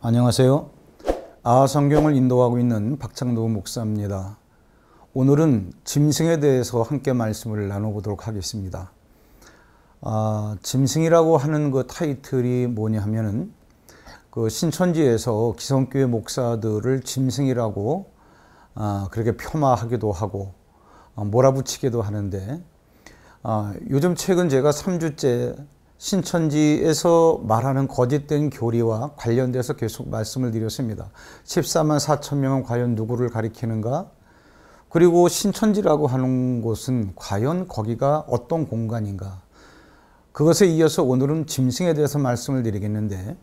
안녕하세요. 성경을 인도하고 있는 박창도 목사입니다. 오늘은 짐승에 대해서 함께 말씀을 나눠보도록 하겠습니다. 짐승이라고 하는 그 타이틀이 뭐냐 하면은 그 신천지에서 기성교회 목사들을 짐승이라고 그렇게 폄하하기도 하고 몰아붙이기도 하는데, 요즘 최근 제가 3주째 신천지에서 말하는 거짓된 교리와 관련돼서 계속 말씀을 드렸습니다. 14만 4천 명은 과연 누구를 가리키는가? 그리고 신천지라고 하는 곳은 과연 거기가 어떤 공간인가? 그것에 이어서 오늘은 짐승에 대해서 말씀을 드리겠는데,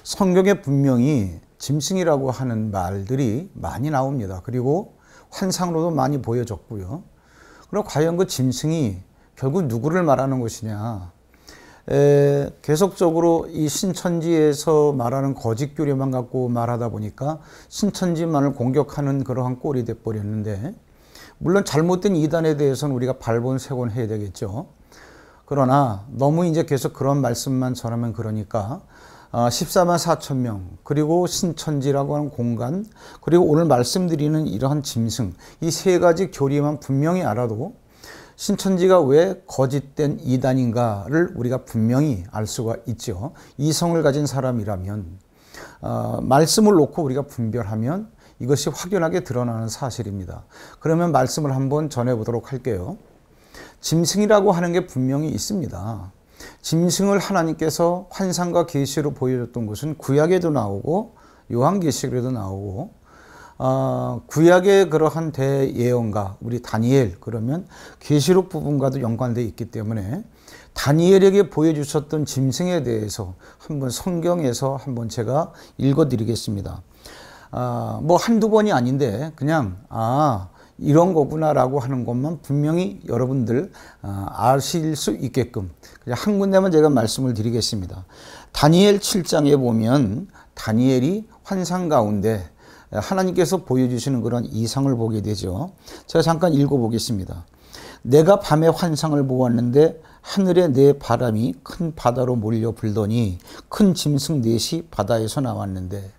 성경에 분명히 짐승이라고 하는 말들이 많이 나옵니다. 그리고 환상으로도 많이 보여졌고요. 그럼 과연 그 짐승이 결국 누구를 말하는 것이냐? 계속적으로 이 신천지에서 말하는 거짓 교리만 갖고 말하다 보니까 신천지만을 공격하는 그러한 꼴이 돼버렸는데, 물론 잘못된 이단에 대해서는 우리가 발본색원해야 되겠죠. 그러나 너무 이제 계속 그런 말씀만 전하면 그러니까 14만 4천 명, 그리고 신천지라고 하는 공간, 그리고 오늘 말씀드리는 이러한 짐승, 이 세 가지 교리만 분명히 알아도 신천지가 왜 거짓된 이단인가를 우리가 분명히 알 수가 있죠. 이성을 가진 사람이라면 말씀을 놓고 우리가 분별하면 이것이 확연하게 드러나는 사실입니다. 그러면 말씀을 한번 전해보도록 할게요. 짐승이라고 하는 게 분명히 있습니다. 짐승을 하나님께서 환상과 계시로 보여줬던 것은 구약에도 나오고 요한계시록에도 나오고, 구약의 그러한 대예언가 우리 다니엘, 그러면 계시록 부분과도 연관되어 있기 때문에 다니엘에게 보여주셨던 짐승에 대해서 한번 성경에서 한번 제가 읽어드리겠습니다. 뭐 한두 번이 아닌데 그냥 이런 거구나라고 하는 것만 분명히 여러분들 아실 수 있게끔 그냥 한 군데만 제가 말씀을 드리겠습니다. 다니엘 7장에 보면 다니엘이 환상 가운데 하나님께서 보여주시는 그런 이상을 보게 되죠. 제가 잠깐 읽어보겠습니다. 내가 밤에 환상을 보았는데 하늘에 네 바람이 큰 바다로 몰려 불더니 큰 짐승 넷이 바다에서 나왔는데,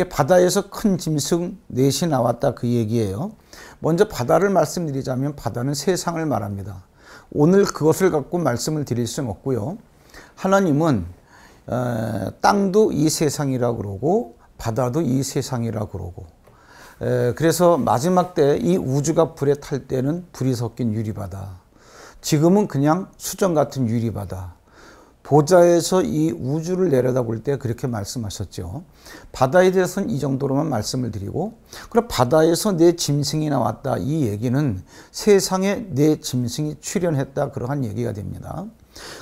바다에서 큰 짐승 넷이 나왔다 그 얘기예요. 먼저 바다를 말씀드리자면 바다는 세상을 말합니다. 오늘 그것을 갖고 말씀을 드릴 수는 없고요. 하나님은 땅도 이 세상이라고 그러고 바다도 이 세상이라고 그러고, 그래서 마지막 때 이 우주가 불에 탈 때는 불이 섞인 유리바다, 지금은 그냥 수정 같은 유리바다, 보좌에서 이 우주를 내려다볼 때 그렇게 말씀하셨죠. 바다에 대해서는 이 정도로만 말씀을 드리고, 그럼 바다에서 내 짐승이 나왔다, 이 얘기는 세상에 내 짐승이 출현했다, 그러한 얘기가 됩니다.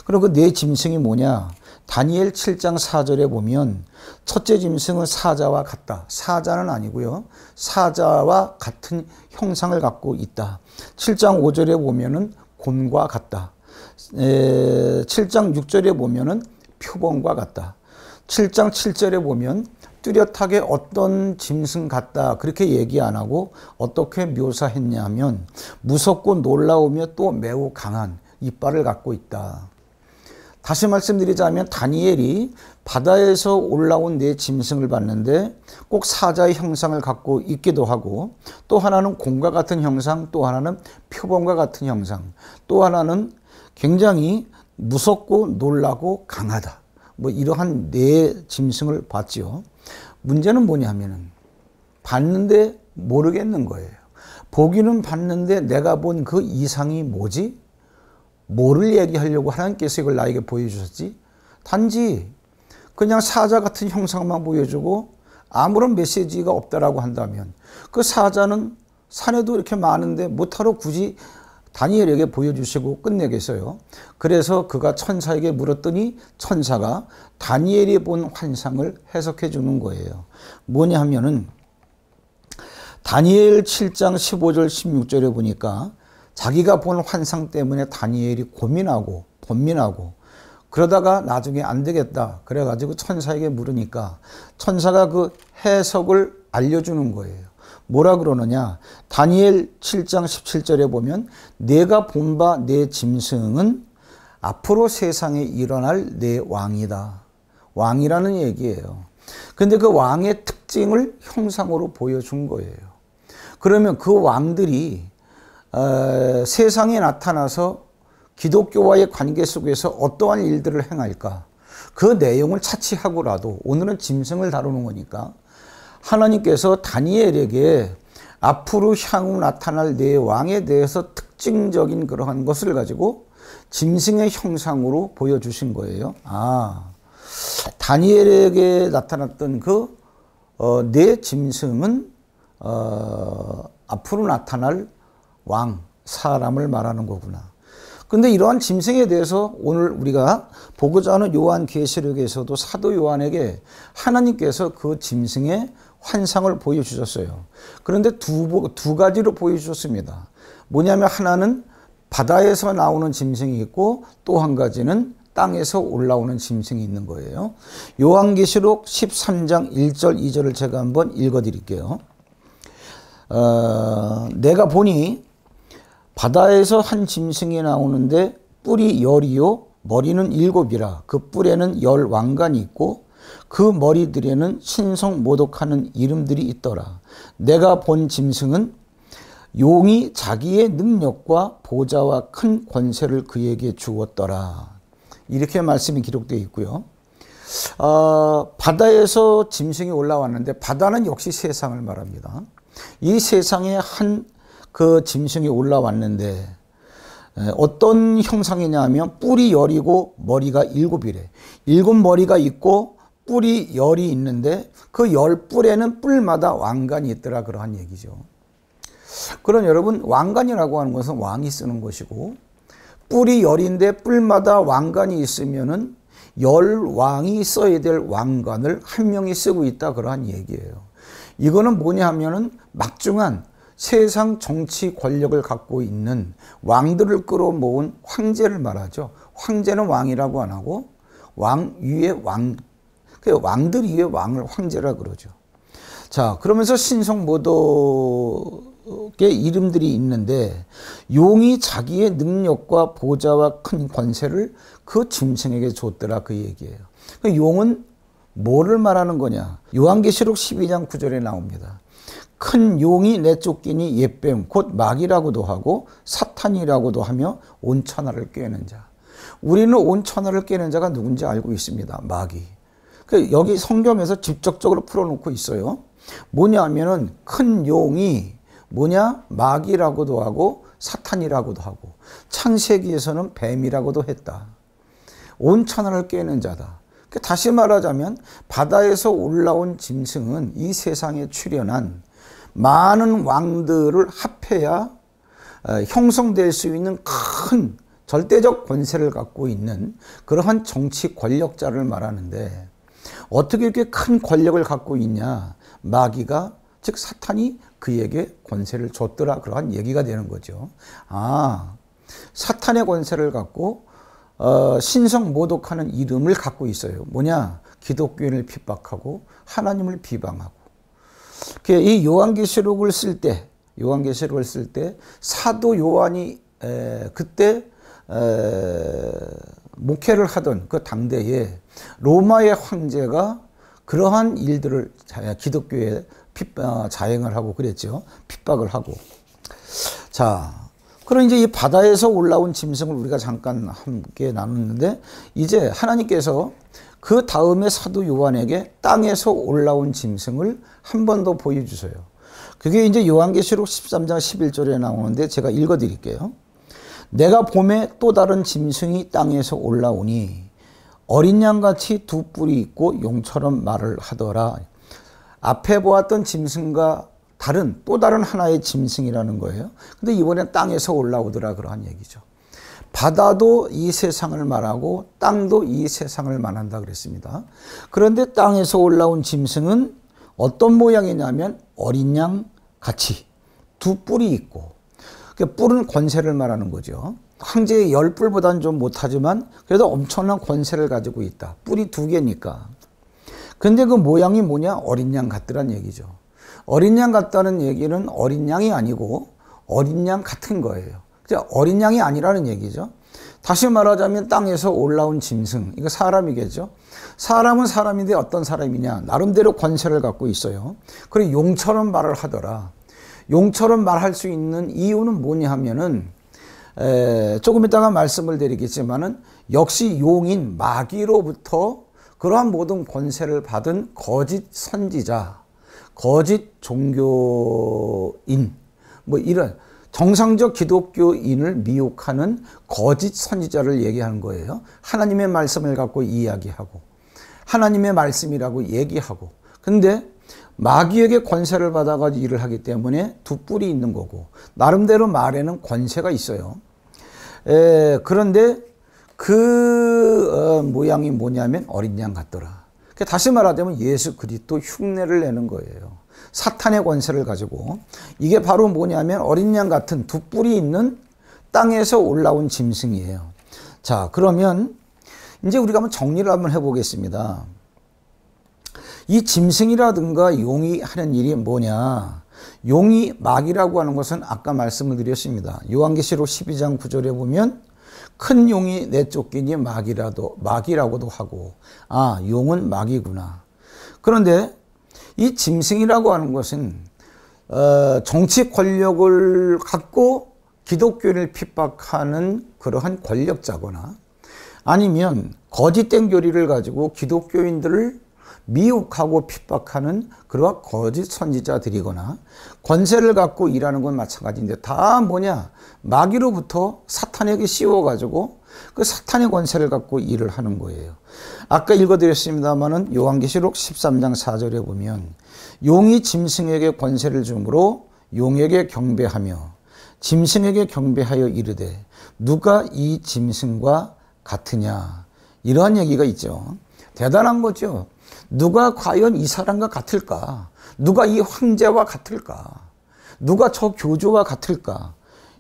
그럼 그 내 짐승이 뭐냐? 다니엘 7장 4절에 보면 첫째 짐승은 사자와 같다. 사자는 아니고요, 사자와 같은 형상을 갖고 있다. 7장 5절에 보면은 곰과 같다. 7장 6절에 보면은 표범과 같다. 7장 7절에 보면 뚜렷하게 어떤 짐승 같다 그렇게 얘기 안 하고 어떻게 묘사했냐면 무섭고 놀라우며 또 매우 강한 이빨을 갖고 있다. 다시 말씀드리자면 다니엘이 바다에서 올라온 네 짐승을 봤는데 꼭 사자의 형상을 갖고 있기도 하고, 또 하나는 곰과 같은 형상, 또 하나는 표범과 같은 형상, 또 하나는 굉장히 무섭고 놀라고 강하다, 뭐 이러한 네 짐승을 봤죠. 문제는 뭐냐면은 봤는데 모르겠는 거예요. 보기는 봤는데 내가 본 그 이상이 뭐지? 뭐를 얘기하려고 하나님께서 이걸 나에게 보여주셨지? 단지 그냥 사자 같은 형상만 보여주고 아무런 메시지가 없다라고 한다면, 그 사자는 산에도 이렇게 많은데 못하러 굳이 다니엘에게 보여주시고 끝내겠어요. 그래서 그가 천사에게 물었더니 천사가 다니엘이 본 환상을 해석해 주는 거예요. 뭐냐 하면은 다니엘 7장 15절 16절에 보니까 자기가 본 환상 때문에 다니엘이 고민하고 번민하고, 그러다가 나중에 안 되겠다 그래가지고 천사에게 물으니까 천사가 그 해석을 알려주는 거예요. 뭐라 그러느냐? 다니엘 7장 17절에 보면 내가 본 바 내 짐승은 앞으로 세상에 일어날 내 왕이다. 왕이라는 얘기예요. 근데 그 왕의 특징을 형상으로 보여준 거예요. 그러면 그 왕들이 세상에 나타나서 기독교와의 관계 속에서 어떠한 일들을 행할까? 그 내용을 차치하고라도 오늘은 짐승을 다루는 거니까 하나님께서 다니엘에게 앞으로 향후 나타날 내 왕에 대해서 특징적인 그러한 것을 가지고 짐승의 형상으로 보여주신 거예요. 다니엘에게 나타났던 그 네 짐승은 앞으로 나타날 왕, 사람을 말하는 거구나. 근데 이러한 짐승에 대해서 오늘 우리가 보고자 하는 요한계시록에서도 사도 요한에게 하나님께서 그 짐승의 환상을 보여주셨어요. 그런데 두 가지로 보여주셨습니다. 뭐냐면 하나는 바다에서 나오는 짐승이 있고 또 한 가지는 땅에서 올라오는 짐승이 있는 거예요. 요한계시록 13장 1절 2절을 제가 한번 읽어드릴게요. 내가 보니 바다에서 한 짐승이 나오는데 뿔이 10이요 머리는 7이라 그 뿔에는 10 왕관이 있고 그 머리들에는 신성 모독하는 이름들이 있더라. 내가 본 짐승은 용이 자기의 능력과 보좌와 큰 권세를 그에게 주었더라. 이렇게 말씀이 기록되어 있고요. 바다에서 짐승이 올라왔는데 바다는 역시 세상을 말합니다. 이 세상에 한 그 짐승이 올라왔는데 어떤 형상이냐 하면 뿔이 10이고 머리가 7이래. 7머리가 있고 뿔이 10이 있는데 그 10뿔에는 뿔마다 왕관이 있더라 그러한 얘기죠. 그럼 여러분 왕관이라고 하는 것은 왕이 쓰는 것이고 뿔이 10인데 뿔마다 왕관이 있으면은 10왕이 써야 될 왕관을 한 명이 쓰고 있다 그러한 얘기예요. 이거는 뭐냐 하면은 막중한 세상 정치 권력을 갖고 있는 왕들을 끌어모은 황제를 말하죠. 황제는 왕이라고 안 하고 왕 위에 왕들 위에 왕을 황제라 그러죠. 자, 그러면서 신성 모독의 이름들이 있는데 용이 자기의 능력과 보좌와 큰 권세를 그 짐승에게 줬더라 그 얘기예요. 그 용은 뭐를 말하는 거냐? 요한계시록 12장 9절에 나옵니다. 큰 용이 내쫓기니 옛뱀 곧 마귀라고도 하고 사탄이라고도 하며 온 천하를 꿰는 자. 우리는 온 천하를 꿰는 자가 누군지 알고 있습니다. 마귀. 여기 성경에서 직접적으로 풀어놓고 있어요. 뭐냐 하면은 큰 용이 뭐냐? 마귀라고도 하고 사탄이라고도 하고 창세기에서는 뱀이라고도 했다. 온 천하를 꿰는 자다. 다시 말하자면 바다에서 올라온 짐승은 이 세상에 출현한 많은 왕들을 합해야 형성될 수 있는 큰 절대적 권세를 갖고 있는 그러한 정치 권력자를 말하는데 어떻게 이렇게 큰 권력을 갖고 있냐? 마귀가 즉 사탄이 그에게 권세를 줬더라 그러한 얘기가 되는 거죠. 사탄의 권세를 갖고 신성 모독하는 이름을 갖고 있어요. 뭐냐? 기독교인을 핍박하고 하나님을 비방하고. 이 요한계시록을 쓸 때 사도 요한이 그때 목회를 하던 그 당대에 로마의 황제가 그러한 일들을 기독교에 자행을 하고 그랬죠. 핍박을 하고. 자, 그럼 이제 이 바다에서 올라온 짐승을 우리가 잠깐 함께 나눴는데 이제 하나님께서 그 다음에 사도 요한에게 땅에서 올라온 짐승을 한 번 더 보여주세요. 그게 이제 요한계시록 13장 11절에 나오는데 제가 읽어드릴게요. 내가 봄에 또 다른 짐승이 땅에서 올라오니 어린 양같이 두 뿔이 있고 용처럼 말을 하더라. 앞에 보았던 짐승과 또 다른 하나의 짐승이라는 거예요. 근데 이번엔 땅에서 올라오더라 그러한 얘기죠. 바다도 이 세상을 말하고 땅도 이 세상을 말한다 그랬습니다. 그런데 땅에서 올라온 짐승은 어떤 모양이냐면 어린 양 같이 두 뿔이 있고 뿔은 권세를 말하는 거죠. 황제의 10뿔보다는 좀 못하지만 그래도 엄청난 권세를 가지고 있다. 뿔이 2개니까. 근데 그 모양이 뭐냐? 어린 양 같더란 얘기죠. 어린 양 같다는 얘기는 어린 양이 아니고 어린 양 같은 거예요. 어린 양이 아니라는 얘기죠. 다시 말하자면 땅에서 올라온 짐승, 이거 사람이겠죠. 사람은 사람인데 어떤 사람이냐, 나름대로 권세를 갖고 있어요. 그리고 용처럼 말을 하더라. 용처럼 말할 수 있는 이유는 뭐냐 하면은 조금 이따가 말씀을 드리겠지만은 역시 용인 마귀로부터 그러한 모든 권세를 받은 거짓 선지자, 거짓 종교인, 뭐 이런 정상적 기독교인을 미혹하는 거짓 선지자를 얘기하는 거예요. 하나님의 말씀을 갖고 이야기하고 하나님의 말씀이라고 얘기하고, 근데 마귀에게 권세를 받아가지고 일을 하기 때문에 두 뿔이 있는 거고, 나름대로 말에는 권세가 있어요. 그런데 그 모양이 뭐냐면 어린 양 같더라. 다시 말하자면 예수 그리스도 흉내를 내는 거예요. 사탄의 권세를 가지고. 이게 바로 뭐냐면 어린 양 같은 두 뿔이 있는 땅에서 올라온 짐승이에요. 자, 그러면 이제 우리가 한번 정리를 한번 해보겠습니다. 이 짐승이라든가 용이 하는 일이 뭐냐. 용이 마귀라고 하는 것은 아까 말씀을 드렸습니다. 요한계시록 12장 9절에 보면 큰 용이 내쫓기니 마귀라고도 하고, 아, 용은 마귀구나. 그런데 이 짐승이라고 하는 것은 정치 권력을 갖고 기독교인을 핍박하는 그러한 권력자거나, 아니면 거짓된 교리를 가지고 기독교인들을 미혹하고 핍박하는 그러한 거짓 선지자들이거나, 권세를 갖고 일하는 건 마찬가지인데 다 뭐냐, 마귀로부터 사탄에게 씌워가지고 그 사탄의 권세를 갖고 일을 하는 거예요. 아까 읽어드렸습니다마는 요한계시록 13장 4절에 보면 용이 짐승에게 권세를 주므로 용에게 경배하며 짐승에게 경배하여 이르되 누가 이 짐승과 같으냐, 이러한 얘기가 있죠. 대단한 거죠. 누가 과연 이 사람과 같을까? 누가 이 황제와 같을까? 누가 저 교주와 같을까?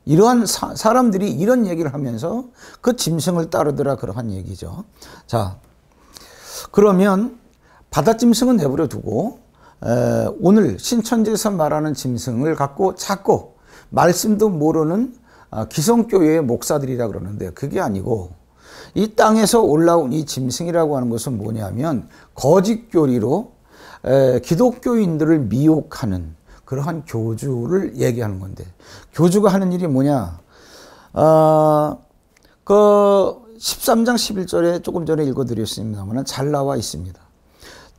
이러한 사람들이 이런 얘기를 하면서 그 짐승을 따르더라, 그러한 얘기죠. 자, 그러면 바다짐승은 내버려 두고 오늘 신천지에서 말하는 짐승을 갖고 자꾸 말씀도 모르는 기성교회의 목사들이라 그러는데, 그게 아니고 이 땅에서 올라온 이 짐승이라고 하는 것은 뭐냐면 거짓 교리로 기독교인들을 미혹하는 그러한 교주를 얘기하는 건데, 교주가 하는 일이 뭐냐. 그 13장 11절에 조금 전에 읽어드렸습니다만 잘 나와 있습니다.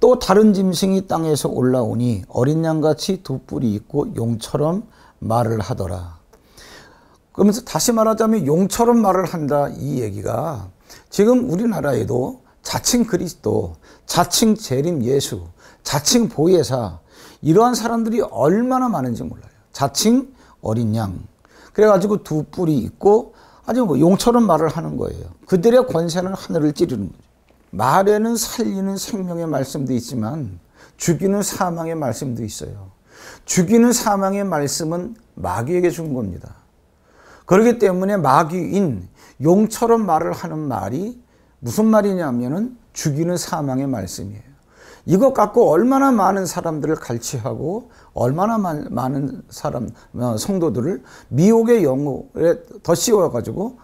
또 다른 짐승이 땅에서 올라오니 어린 양같이 두 뿔이 있고 용처럼 말을 하더라. 그러면서 다시 말하자면 용처럼 말을 한다, 이 얘기가 지금 우리나라에도 자칭 그리스도, 자칭 재림 예수, 자칭 보혜사, 이러한 사람들이 얼마나 많은지 몰라요. 자칭 어린 양. 그래가지고 두 뿔이 있고 아주 뭐 용처럼 말을 하는 거예요. 그들의 권세는 하늘을 찌르는 거죠. 말에는 살리는 생명의 말씀도 있지만 죽이는 사망의 말씀도 있어요. 죽이는 사망의 말씀은 마귀에게 준 겁니다. 그렇기 때문에 마귀인 용처럼 말을 하는 말이 무슨 말이냐면은 죽이는 사망의 말씀이에요. 이것 갖고 얼마나 많은 사람들을 갈취하고 얼마나 많은 성도들을 미혹의 영혼에 더 씌워가지고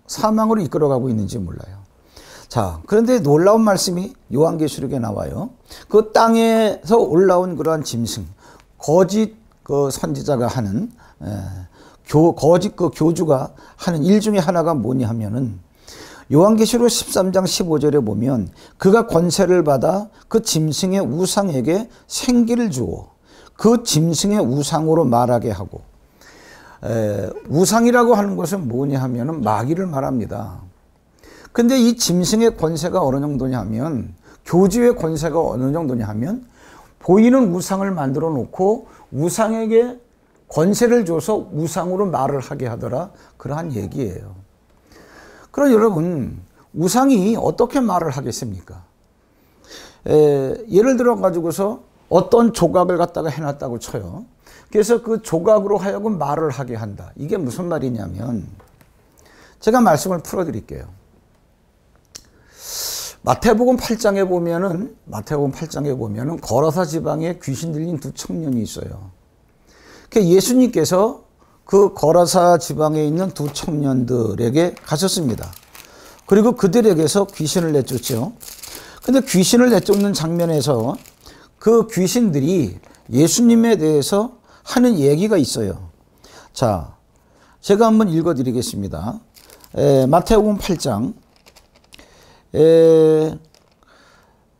사망으로 이끌어가고 있는지 몰라요. 자, 그런데 놀라운 말씀이 요한계시록에 나와요. 그 땅에서 올라온 그러한 짐승, 거짓 그 선지자가 하는 거짓 그 교주가 하는 일 중에 하나가 뭐냐 하면은 요한계시록 13장 15절에 보면 그가 권세를 받아 그 짐승의 우상에게 생기를 주어 그 짐승의 우상으로 말하게 하고, 우상이라고 하는 것은 뭐냐 하면은 마귀를 말합니다. 근데 이 짐승의 권세가 어느 정도냐 하면, 교주의 권세가 어느 정도냐 하면 보이는 우상을 만들어 놓고 우상에게 권세를 줘서 우상으로 말을 하게 하더라, 그러한 얘기예요. 그럼 여러분, 우상이 어떻게 말을 하겠습니까? 예를 들어 가지고서 어떤 조각을 갖다가 해놨다고 쳐요. 그래서 그 조각으로 하여금 말을 하게 한다. 이게 무슨 말이냐면, 제가 말씀을 풀어드릴게요. 마태복음 8장에 보면은 거라사 지방에 귀신 들린 두 청년이 있어요. 예수님께서 그 거라사 지방에 있는 두 청년들에게 가셨습니다. 그리고 그들에게서 귀신을 내쫓죠. 근데 귀신을 내쫓는 장면에서 그 귀신들이 예수님에 대해서 하는 얘기가 있어요. 자, 제가 한번 읽어드리겠습니다. 마태복음 8장.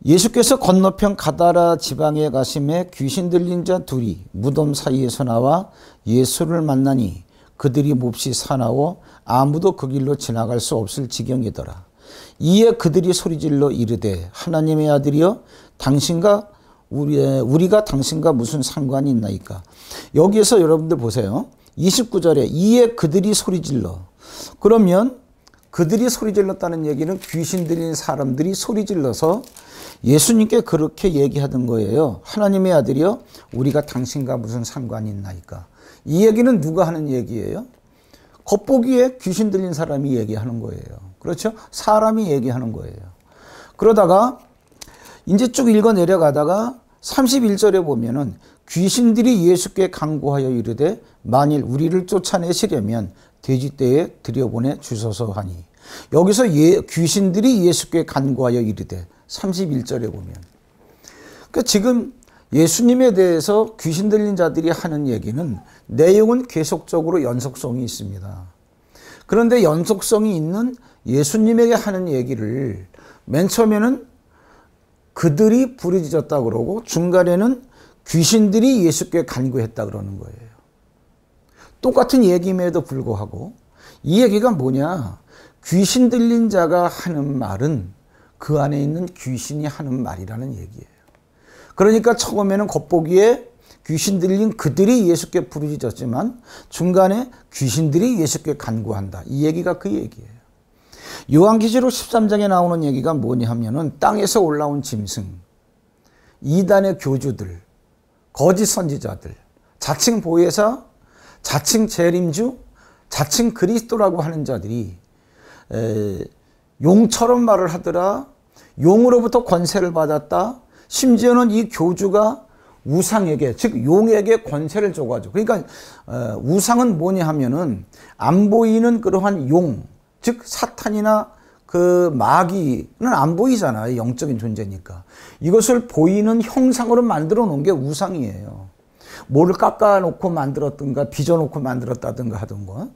예수께서 건너편 가다라 지방에 가심에 귀신 들린 자 둘이 무덤 사이에서 나와 예수를 만나니 그들이 몹시 사나워 아무도 그 길로 지나갈 수 없을 지경이더라. 이에 그들이 소리질러 이르되 하나님의 아들이여 당신과 우리가 당신과 무슨 상관이 있나이까. 여기에서 여러분들 보세요. 29절에 이에 그들이 소리질러. 그러면 그들이 소리질렀다는 얘기는 귀신 들린 사람들이 소리질러서 예수님께 그렇게 얘기하던 거예요. 하나님의 아들이여 우리가 당신과 무슨 상관이 있나이까. 이 얘기는 누가 하는 얘기예요? 겉보기에 귀신 들린 사람이 얘기하는 거예요. 그렇죠? 사람이 얘기하는 거예요. 그러다가 이제 쭉 읽어 내려가다가 31절에 보면은 귀신들이 예수께 간구하여 이르되 만일 우리를 쫓아내시려면 돼지떼에 들여보내 주소서 하니. 여기서 귀신들이 예수께 간구하여 이르되 31절에 보면. 그러니까 지금 예수님에 대해서 귀신 들린 자들이 하는 얘기는 내용은 계속적으로 연속성이 있습니다. 그런데 연속성이 있는 예수님에게 하는 얘기를 맨 처음에는 그들이 부르짖었다 그러고 중간에는 귀신들이 예수께 간구했다 그러는 거예요. 똑같은 얘기임에도 불구하고 이 얘기가 뭐냐? 귀신 들린 자가 하는 말은 그 안에 있는 귀신이 하는 말이라는 얘기예요. 그러니까 처음에는 겉보기에 귀신 들린 그들이 예수께 부르짖었지만 중간에 귀신들이 예수께 간구한다. 이 얘기가 그 얘기예요. 요한계시록 13장에 나오는 얘기가 뭐냐 하면은 땅에서 올라온 짐승, 이단의 교주들, 거짓 선지자들, 자칭 보혜사, 자칭 재림주, 자칭 그리스도라고 하는 자들이 용처럼 말을 하더라. 용으로부터 권세를 받았다. 심지어는 이 교주가 우상에게, 즉 용에게 권세를 줘가지고, 그러니까 우상은 뭐냐 하면은 안 보이는 그러한 용, 즉 사탄이나 그 마귀는 안 보이잖아요. 영적인 존재니까. 이것을 보이는 형상으로 만들어 놓은 게 우상이에요. 뭐를 깎아놓고 만들었든가 빚어놓고 만들었다든가 하든가.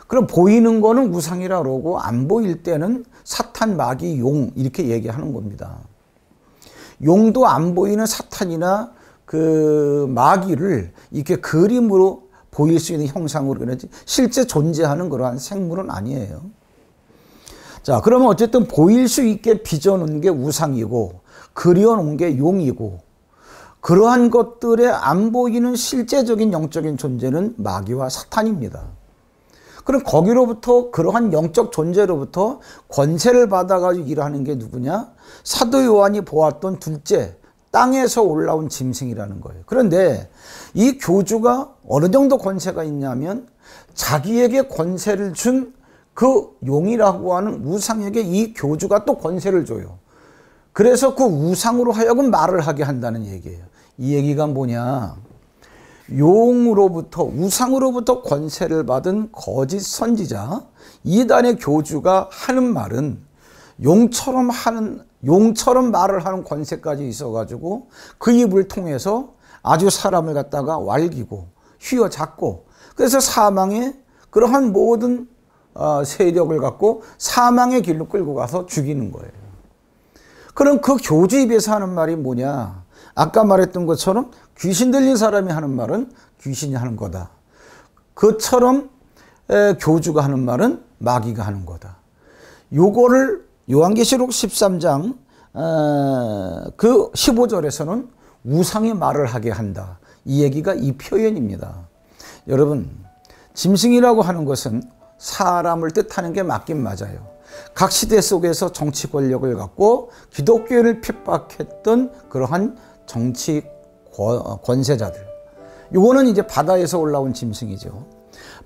그럼 보이는 거는 우상이라 그러고 안 보일 때는 사탄, 마귀, 용 이렇게 얘기하는 겁니다. 용도 안 보이는 사탄이나 그 마귀를 이렇게 그림으로 보일 수 있는 형상으로 그러지 실제 존재하는 그러한 생물은 아니에요. 자, 그러면 어쨌든 보일 수 있게 빚어놓은 게 우상이고 그려놓은 게 용이고 그러한 것들에 안 보이는 실제적인 영적인 존재는 마귀와 사탄입니다. 그럼 거기로부터 그러한 영적 존재로부터 권세를 받아가지고 일하는 게 누구냐? 사도 요한이 보았던 둘째 땅에서 올라온 짐승이라는 거예요. 그런데 이 교주가 어느 정도 권세가 있냐면 자기에게 권세를 준 그 용이라고 하는 우상에게 이 교주가 또 권세를 줘요. 그래서 그 우상으로 하여금 말을 하게 한다는 얘기예요. 이 얘기가 뭐냐? 용으로부터 우상으로부터 권세를 받은 거짓 선지자 이단의 교주가 하는 말은 용처럼 말을 하는 권세까지 있어가지고 그 입을 통해서 아주 사람을 갖다가 wal기고 휘어잡고 그래서 사망의 그러한 모든 세력을 갖고 사망의 길로 끌고 가서 죽이는 거예요. 그럼 그 교주 입에서 하는 말이 뭐냐? 아까 말했던 것처럼 귀신 들린 사람이 하는 말은 귀신이 하는 거다. 그처럼 교주가 하는 말은 마귀가 하는 거다. 요거를 요한계시록 13장 그 15절에서는 우상의 말을 하게 한다. 이 얘기가 이 표현입니다. 여러분, 짐승이라고 하는 것은 사람을 뜻하는 게 맞긴 맞아요. 각 시대 속에서 정치 권력을 갖고 기독교를 핍박했던 그러한 정치 권세자들. 요거는 이제 바다에서 올라온 짐승이죠.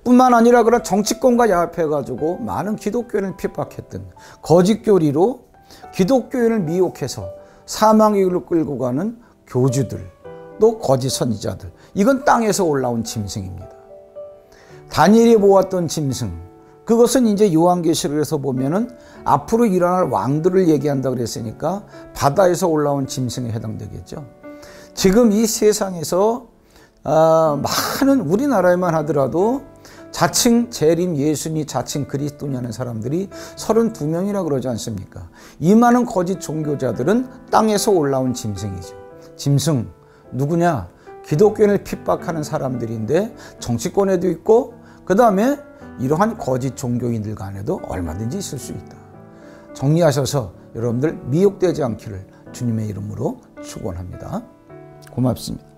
뿐만 아니라 그런 정치권과 야합해가지고 많은 기독교인을 핍박했던 거짓 교리로 기독교인을 미혹해서 사망의 길로 끌고 가는 교주들, 또 거짓 선지자들. 이건 땅에서 올라온 짐승입니다. 다니엘이 보았던 짐승, 그것은 이제 요한계시록에서 보면은 앞으로 일어날 왕들을 얘기한다 그랬으니까 바다에서 올라온 짐승에 해당되겠죠. 지금 이 세상에서 많은, 우리나라에만 하더라도 자칭 재림 예수니 자칭 그리스도냐는 사람들이 32명이라 그러지 않습니까? 이 많은 거짓 종교자들은 땅에서 올라온 짐승이죠. 짐승 누구냐? 기독교인을 핍박하는 사람들인데 정치권에도 있고, 그 다음에 이러한 거짓 종교인들 간에도 얼마든지 있을 수 있다. 정리하셔서 여러분들 미혹되지 않기를 주님의 이름으로 축원합니다. 고맙습니다.